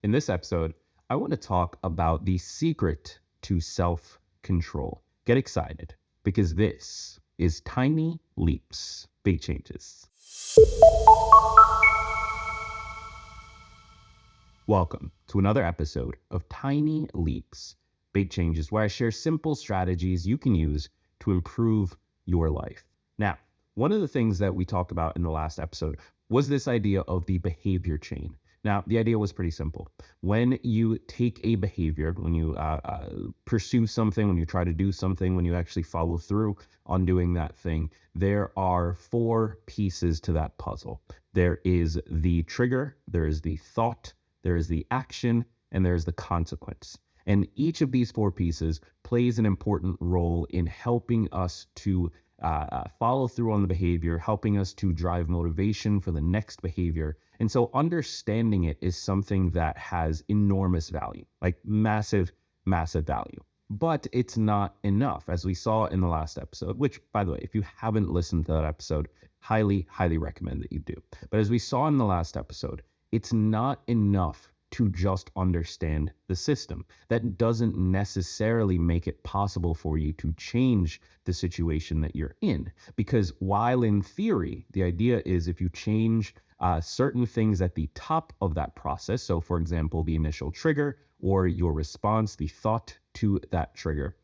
In this episode, I want to talk about the secret to self-control. Get excited because this is Tiny Leaps, Big Changes. Welcome to another episode of Tiny Leaps, Big Changes, where I share simple strategies you can use to improve your life. Now, one of the things that we talked about in the last episode was this idea of the behavior chain. Now, the idea was pretty simple. When you take a behavior, when you pursue something, when you try to do something, when you actually follow through on doing that thing, there are four pieces to that puzzle. There is the trigger, there is the thought, there is the action, and there's the consequence. And each of these four pieces plays an important role in helping us to follow through on the behavior, helping us to drive motivation for the next behavior. And so understanding it is something that has enormous value, like massive, massive value. But it's not enough, as we saw in the last episode, which, by the way, if you haven't listened to that episode, highly, highly recommend that you do. But as we saw in the last episode, it's not enough to just understand the system. That doesn't necessarily make it possible for you to change the situation that you're in. Because while in theory, the idea is if you change certain things at the top of that process, so for example, the initial trigger or your response, the thought to that trigger,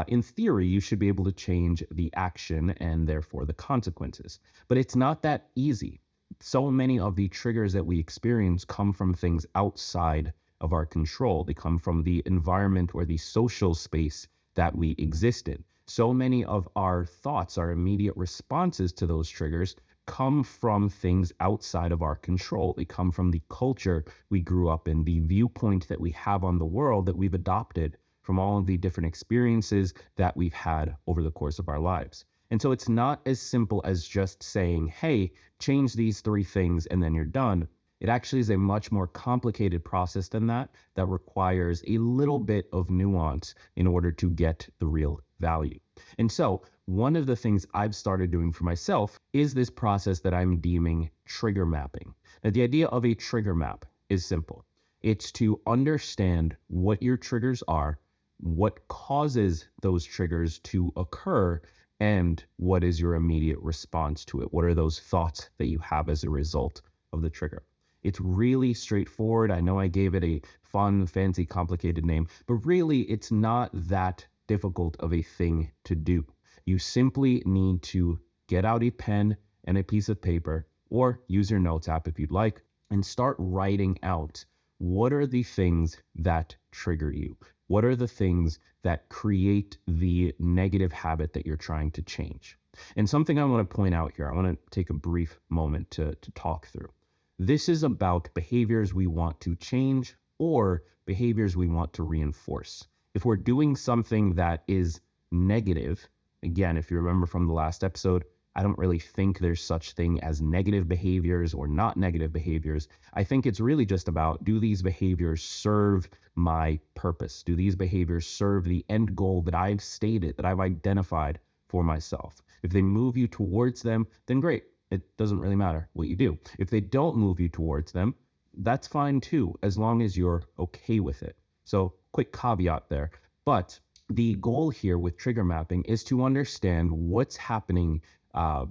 in theory, you should be able to change the action and therefore the consequences. But it's not that easy. So many of the triggers that we experience come from things outside of our control. They come from the environment or the social space that we exist in. So many of our thoughts, our immediate responses to those triggers, come from things outside of our control. They come from the culture we grew up in, the viewpoint that we have on the world that we've adopted from all of the different experiences that we've had over the course of our lives. And so it's not as simple as just saying, hey, change these three things and then you're done. It actually is a much more complicated process than that requires a little bit of nuance in order to get the real value. And so one of the things I've started doing for myself is this process that I'm deeming trigger mapping. Now, the idea of a trigger map is simple. It's to understand what your triggers are, what causes those triggers to occur, and what is your immediate response to it? What are those thoughts that you have as a result of the trigger? It's really straightforward. I know I gave it a fun, fancy, complicated name, but really it's not that difficult of a thing to do. You simply need to get out a pen and a piece of paper, or use your notes app if you'd like, and start writing out what are the things that trigger you? What are the things that create the negative habit that you're trying to change? And something I want to point out here, I want to take a brief moment to talk through. This is about behaviors we want to change or behaviors we want to reinforce. If we're doing something that is negative, again, if you remember from the last episode, I don't really think there's such thing as negative behaviors or not negative behaviors. I think it's really just about, do these behaviors serve my purpose? Do these behaviors serve the end goal that I've stated, that I've identified for myself? If they move you towards them, then great. It doesn't really matter what you do. If they don't move you towards them, that's fine too, as long as you're okay with it. So quick caveat there. But the goal here with trigger mapping is to understand what's happening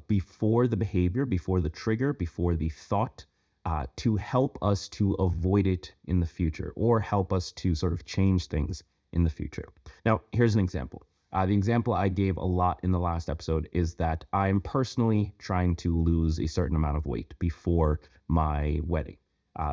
before the behavior, before the trigger, before the thought, to help us to avoid it in the future or help us to sort of change things in the future. Now, here's an example. The example I gave a lot in the last episode is that I'm personally trying to lose a certain amount of weight before my wedding.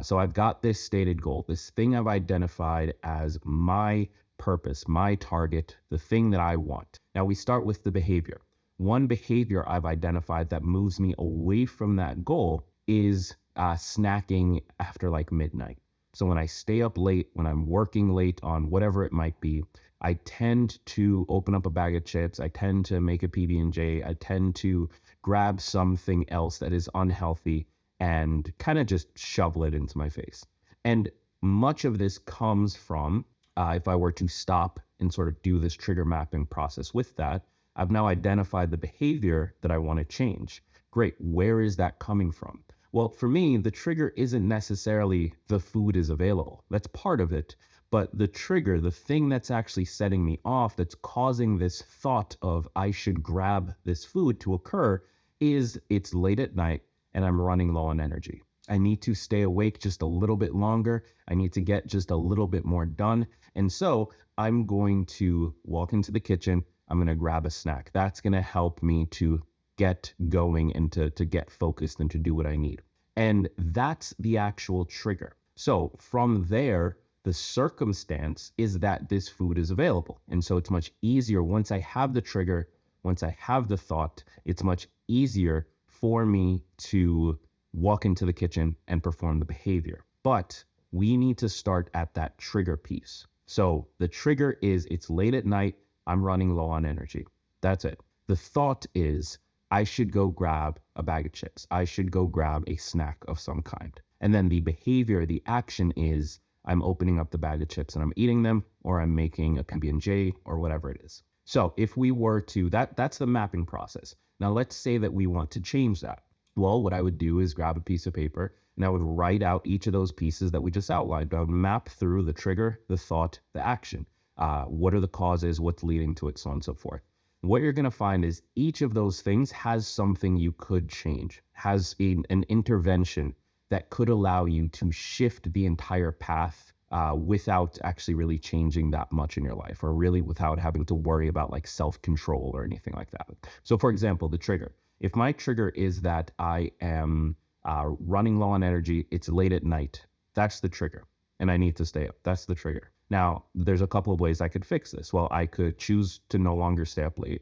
So I've got this stated goal, this thing I've identified as my purpose, my target, the thing that I want. Now we start with the behavior. One behavior I've identified that moves me away from that goal is snacking after like midnight. So when I stay up late, when I'm working late on whatever it might be, I tend to open up a bag of chips. I tend to make a PB&J. I tend to grab something else that is unhealthy and kind of just shovel it into my face. And much of this comes from, if I were to stop and sort of do this trigger mapping process with that, I've now identified the behavior that I want to change. Great. Where is that coming from? Well, for me, the trigger isn't necessarily the food is available. That's part of it. But the trigger, the thing that's actually setting me off, that's causing this thought of I should grab this food to occur, is it's late at night and I'm running low on energy. I need to stay awake just a little bit longer. I need to get just a little bit more done. And so I'm going to walk into the kitchen. I'm going to grab a snack. That's going to help me to get going and to get focused and to do what I need. And that's the actual trigger. So from there, the circumstance is that this food is available. And so it's much easier once I have the trigger, once I have the thought, it's much easier for me to walk into the kitchen and perform the behavior. But we need to start at that trigger piece. So the trigger is it's late at night, I'm running low on energy. That's it. The thought is I should go grab a bag of chips. I should go grab a snack of some kind. And then the behavior, the action is I'm opening up the bag of chips and I'm eating them, or I'm making a PB&J or whatever it is. So if we were to, that's the mapping process. Now let's say that we want to change that. Well, what I would do is grab a piece of paper and I would write out each of those pieces that we just outlined. I would map through the trigger, the thought, the action. What are the causes? What's leading to it, so on and so forth. What you're going to find is each of those things has something you could change, has an intervention that could allow you to shift the entire path without actually really changing that much in your life, or really without having to worry about like self-control or anything like that. So for example, the trigger. If my trigger is that I am running low on energy, it's late at night, that's the trigger, and I need to stay up. That's the trigger. Now, there's a couple of ways I could fix this. Well, I could choose to no longer stay up late.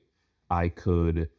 I could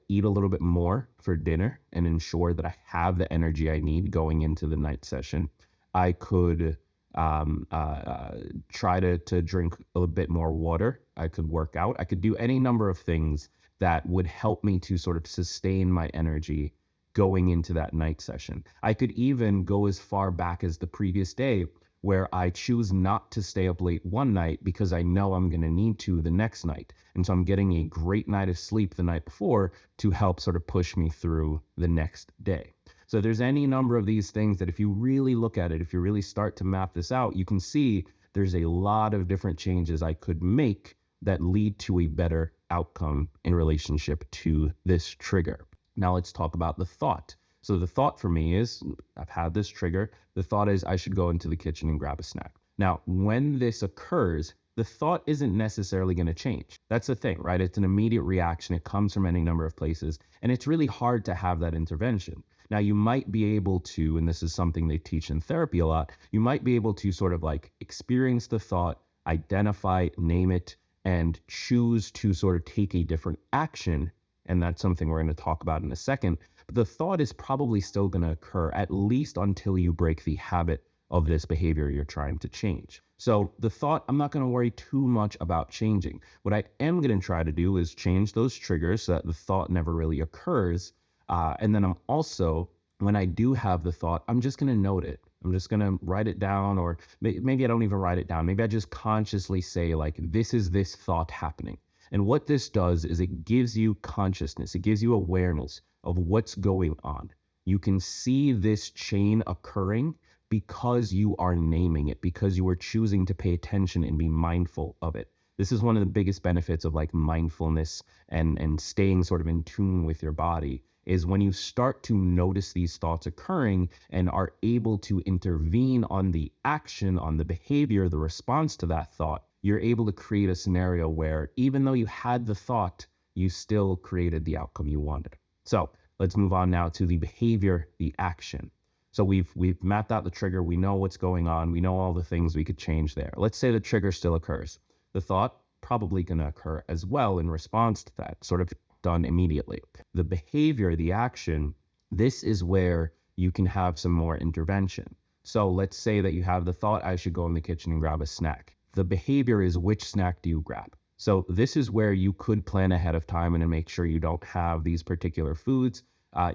eat a little bit more for dinner and ensure that I have the energy I need going into the night session. I could try to drink a little bit more water. I could work out. I could do any number of things that would help me to sort of sustain my energy going into that night session. I could even go as far back as the previous day, where I choose not to stay up late one night because I know I'm going to need to the next night. And so I'm getting a great night of sleep the night before to help sort of push me through the next day. So there's any number of these things that if you really look at it, if you really start to map this out, you can see there's a lot of different changes I could make that lead to a better outcome in relationship to this trigger. Now let's talk about the thought. So the thought for me is, I've had this trigger. The thought is I should go into the kitchen and grab a snack. Now, when this occurs, the thought isn't necessarily going to change. That's the thing, right? It's an immediate reaction. It comes from any number of places, and it's really hard to have that intervention. Now, you might be able to, and this is something they teach in therapy a lot, you might be able to sort of like experience the thought, identify, name it, and choose to sort of take a different action. And that's something we're going to talk about in a second. But the thought is probably still going to occur, at least until you break the habit of this behavior you're trying to change. So the thought, I'm not going to worry too much about changing. What I am going to try to do is change those triggers so that the thought never really occurs. And then I'm also, when I do have the thought, I'm just going to note it. I'm just going to write it down, or maybe I don't even write it down. Maybe I just consciously say like, this is this thought happening. And what this does is it gives you consciousness. It gives you awareness of what's going on. You can see this chain occurring because you are naming it, because you are choosing to pay attention and be mindful of it. This is one of the biggest benefits of like mindfulness and staying sort of in tune with your body, is when you start to notice these thoughts occurring and are able to intervene on the action, on the behavior, the response to that thought, you're able to create a scenario where even though you had the thought, you still created the outcome you wanted. So let's move on now to the behavior, the action. So we've mapped out the trigger. We know what's going on. We know all the things we could change there. Let's say the trigger still occurs. The thought probably going to occur as well in response to that, sort of done immediately. The behavior, the action, this is where you can have some more intervention. So let's say that you have the thought, I should go in the kitchen and grab a snack. The behavior is, which snack do you grab? So this is where you could plan ahead of time and make sure you don't have these particular foods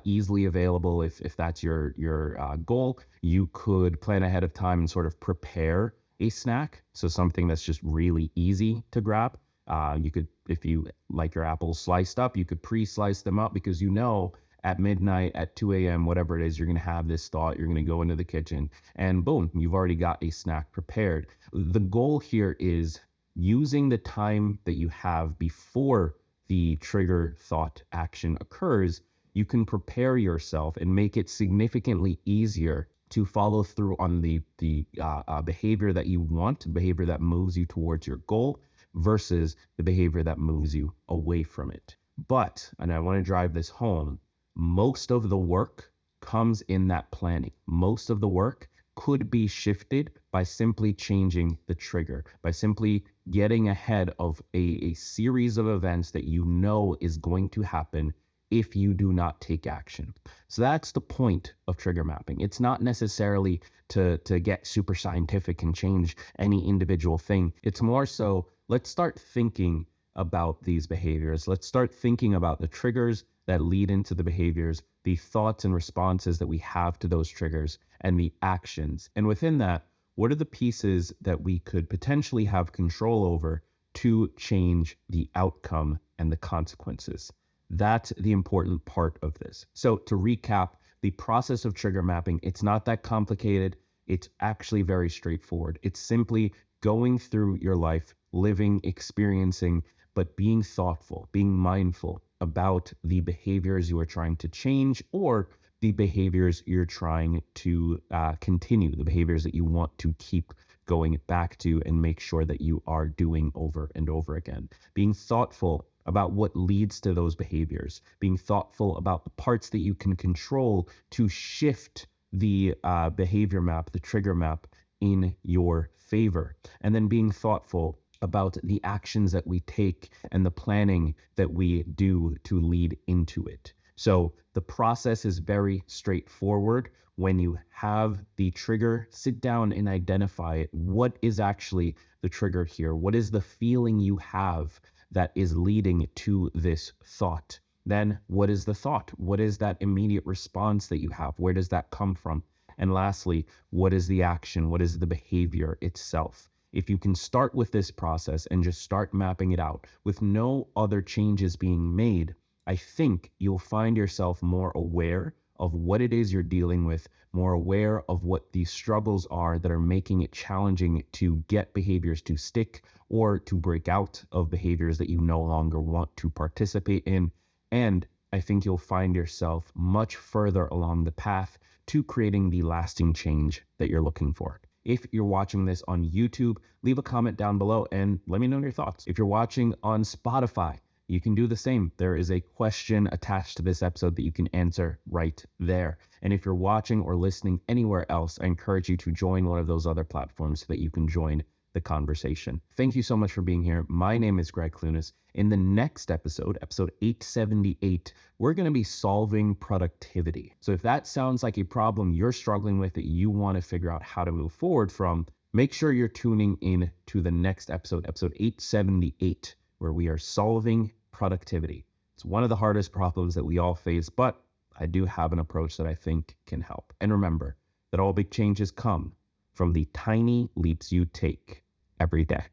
easily available. If that's your goal, you could plan ahead of time and sort of prepare a snack. So something that's just really easy to grab. You could, if you like your apples sliced up, you could pre-slice them up, because you know at midnight, at 2 a.m., whatever it is, you're going to have this thought. You're going to go into the kitchen and boom, you've already got a snack prepared. The goal here is using the time that you have before the trigger thought action occurs. You can prepare yourself and make it significantly easier to follow through on the behavior that you want, behavior that moves you towards your goal versus the behavior that moves you away from it. But, and I want to drive this home, most of the work comes in that planning. Most of the work could be shifted by simply changing the trigger, by simply getting ahead of a series of events that you know is going to happen if you do not take action. So that's the point of trigger mapping. It's not necessarily to get super scientific and change any individual thing. It's more so, let's start thinking about these behaviors. Let's start thinking about the triggers that lead into the behaviors, the thoughts and responses that we have to those triggers, and the actions. And within that, what are the pieces that we could potentially have control over to change the outcome and the consequences? That's the important part of this. So to recap, the process of trigger mapping, it's not that complicated. It's actually very straightforward. It's simply going through your life, living, experiencing, but being thoughtful, being mindful about the behaviors you are trying to change or the behaviors you're trying to continue, the behaviors that you want to keep going back to and make sure that you are doing over and over again. Being thoughtful about what leads to those behaviors, being thoughtful about the parts that you can control to shift the behavior map, the trigger map in your favor, and then being thoughtful about the actions that we take and the planning that we do to lead into it. So the process is very straightforward. When you have the trigger, sit down and identify it. What is actually the trigger here? What is the feeling you have that is leading to this thought? Then what is the thought? What is that immediate response that you have? Where does that come from? And lastly, what is the action? What is the behavior itself? If you can start with this process and just start mapping it out with no other changes being made, I think you'll find yourself more aware of what it is you're dealing with, more aware of what these struggles are that are making it challenging to get behaviors to stick or to break out of behaviors that you no longer want to participate in. And I think you'll find yourself much further along the path to creating the lasting change that you're looking for. If you're watching this on YouTube, leave a comment down below and let me know your thoughts. If you're watching on Spotify, you can do the same. There is a question attached to this episode that you can answer right there. And if you're watching or listening anywhere else, I encourage you to join one of those other platforms so that you can join the conversation. Thank you so much for being here. My name is Greg Clunas. In the next episode, episode 878, we're going to be solving productivity. So if that sounds like a problem you're struggling with that you want to figure out how to move forward from, make sure you're tuning in to the next episode, episode 878, where we are solving productivity. It's one of the hardest problems that we all face, but I do have an approach that I think can help. And remember that all big changes come from the tiny leaps you take every day.